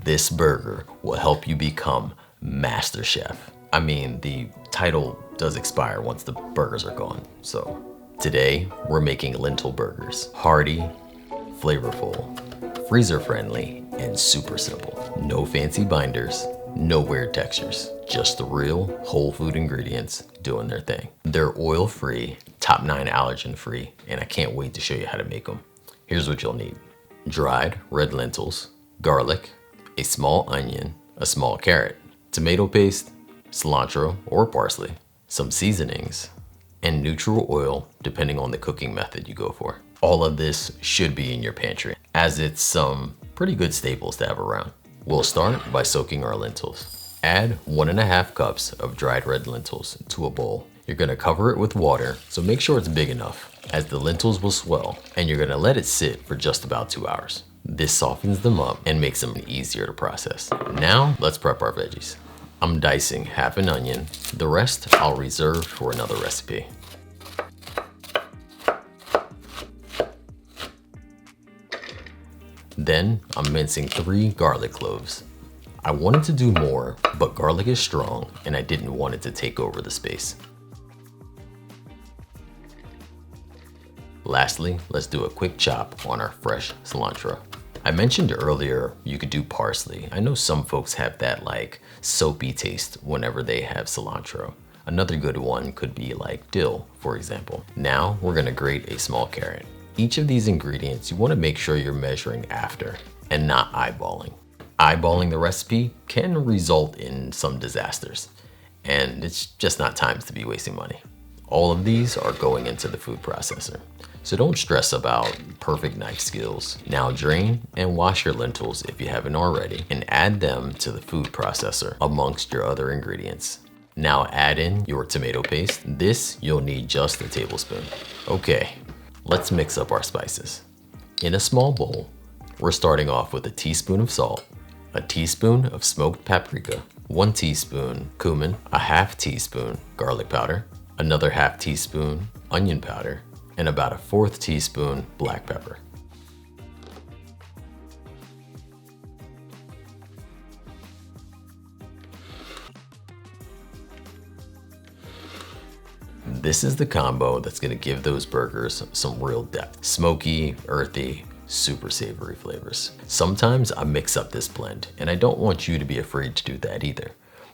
This burger will help you become Master Chef. I mean, the title does expire once the burgers are gone. So today we're making lentil burgers. Hearty, flavorful, freezer friendly, and super simple. No fancy binders, no weird textures. Just the real whole food ingredients doing their thing. They're oil free, top 9 allergen free, and I can't wait to show you how to make them. Here's what you'll need. Dried red lentils, garlic, a small onion, a small carrot, tomato paste, cilantro or parsley, some seasonings, and neutral oil depending on the cooking method you go for. All of this should be in your pantry, as it's some pretty good staples to have around. We'll start by soaking our lentils. Add 1.5 cups of dried red lentils to a bowl. You're gonna cover it with water, so make sure it's big enough, as the lentils will swell, and you're gonna let it sit for just about 2 hours. This softens them up and makes them easier to process. Now, let's prep our veggies. I'm dicing half an onion. The rest I'll reserve for another recipe. Then I'm mincing 3 garlic cloves. I wanted to do more, but garlic is strong and I didn't want it to take over the space. Lastly, let's do a quick chop on our fresh cilantro. I mentioned earlier you could do parsley. I know some folks have that like soapy taste whenever they have cilantro. Another good one could be like dill, for example. Now we're gonna grate a small carrot. Each of these ingredients you wanna make sure you're measuring after and not eyeballing. Eyeballing the recipe can result in some disasters, and it's just not times to be wasting money. All of these are going into the food processor, so don't stress about perfect knife skills. Now drain and wash your lentils if you haven't already, and add them to the food processor amongst your other ingredients. Now add in your tomato paste. This you'll need just a tablespoon. Okay, let's mix up our spices. In a small bowl, we're starting off with a teaspoon of salt, a teaspoon of smoked paprika, 1 teaspoon cumin, a half teaspoon garlic powder, another half teaspoon onion powder, and about a 1/4 teaspoon black pepper. This is the combo that's gonna give those burgers some real depth. Smoky, earthy, super savory flavors. Sometimes I mix up this blend, and I don't want you to be afraid to do that either.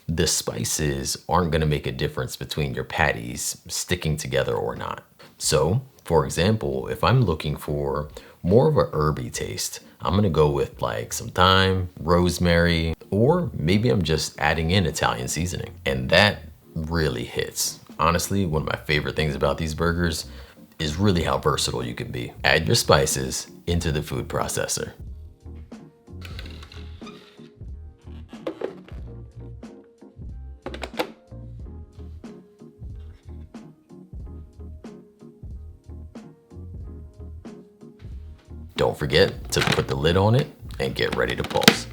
The spices aren't gonna make a difference between your patties sticking together or not. So, for example, if I'm looking for more of a herby taste, I'm gonna go with like some thyme, rosemary, or maybe I'm just adding in Italian seasoning. And that really hits. Honestly, one of my favorite things about these burgers is really how versatile you can be. Add your spices into the food processor. Don't forget to put the lid on it and get ready to pulse.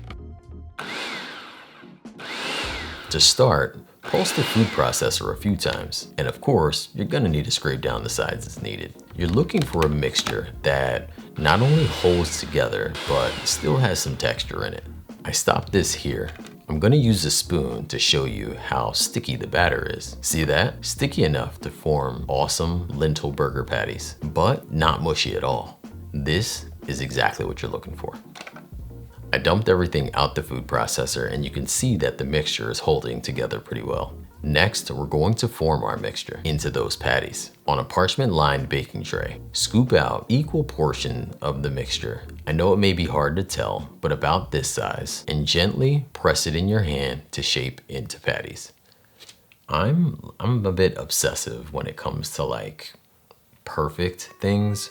To start, pulse the food processor a few times. And of course, you're gonna need to scrape down the sides as needed. You're looking for a mixture that not only holds together, but still has some texture in it. I stopped this here. I'm gonna use a spoon to show you how sticky the batter is. See that? Sticky enough to form awesome lentil burger patties, but not mushy at all. This is exactly what you're looking for. I dumped everything out the food processor, and you can see that the mixture is holding together pretty well. Next, we're going to form our mixture into those patties. On a parchment-lined baking tray, scoop out equal portion of the mixture. I know it may be hard to tell, but about this size, and gently press it in your hand to shape into patties. I'm a bit obsessive when it comes to like perfect things.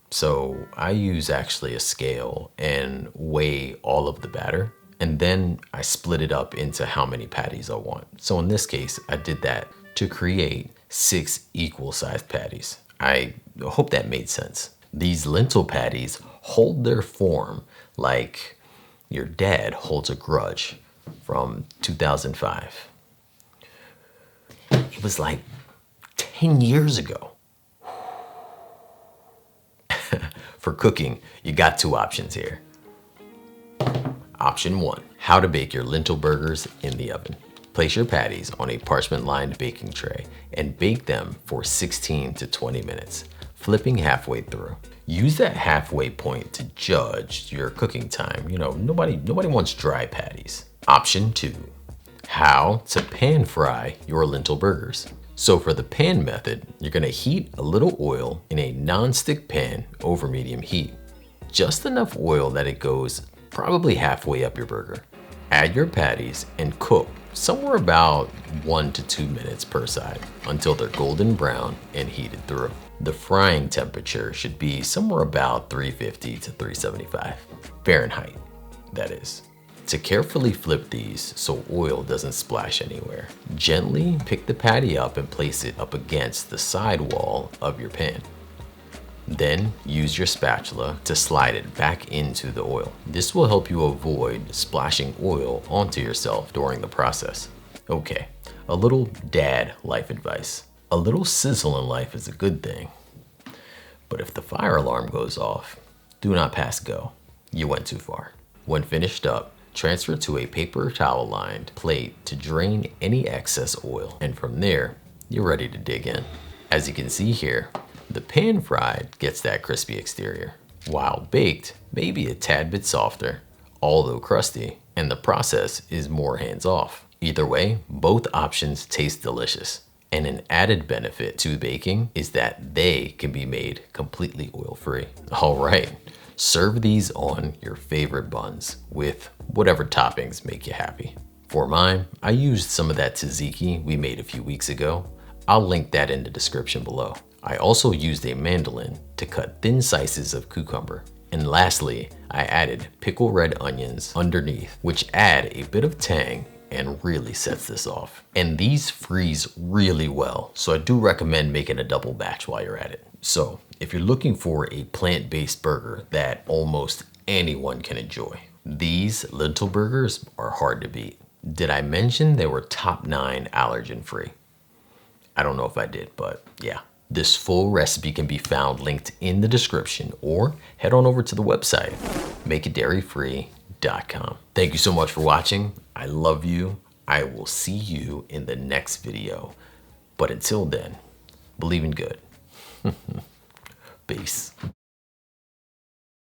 So I use actually a scale and weigh all of the batter, and then I split it up into how many patties I want. So in this case, I did that to create 6 equal sized patties. I hope that made sense. These lentil patties hold their form like your dad holds a grudge from 2005. It was like 10 years ago. For cooking, you got 2 options here. Option 1, How to bake your lentil burgers in the oven. Place your patties on a parchment-lined baking tray and bake them for 16 to 20 minutes, flipping halfway through. Use that halfway point to judge your cooking time. You know, nobody wants dry patties. Option 2, how to pan fry your lentil burgers. So for the pan method, you're gonna heat a little oil in a non-stick pan over medium heat. Just enough oil that it goes probably halfway up your burger. Add your patties and cook somewhere about 1 to 2 minutes per side until they're golden brown and heated through. The frying temperature should be somewhere about 350 to 375 Fahrenheit, that is. To carefully flip these so oil doesn't splash anywhere, gently pick the patty up and place it up against the side wall of your pan. Then use your spatula to slide it back into the oil. This will help you avoid splashing oil onto yourself during the process. Okay, a little dad life advice. A little sizzle in life is a good thing, but if the fire alarm goes off, do not pass go. You went too far. When finished up, transfer to a paper towel lined plate to drain any excess oil, and from there, you're ready to dig in. As you can see here, the pan fried gets that crispy exterior, while baked may be a tad bit softer, although crusty, and the process is more hands-off. Either way, both options taste delicious, and an added benefit to baking is that they can be made completely oil-free. All right, serve these on your favorite buns with whatever toppings make you happy. For mine, I used some of that tzatziki we made a few weeks ago. I'll link that in the description below. I also used a mandolin to cut thin slices of cucumber. And lastly, I added pickled red onions underneath, which add a bit of tang and really sets this off. And these freeze really well, so I do recommend making a double batch while you're at it. So if you're looking for a plant-based burger that almost anyone can enjoy, these lentil burgers are hard to beat. Did I mention they were top 9 allergen-free? I don't know if I did, but yeah. This full recipe can be found linked in the description, or head on over to the website, makeitdairyfree.com. Thank you so much for watching. I love you. I will see you in the next video. But until then, believe in good. Peace.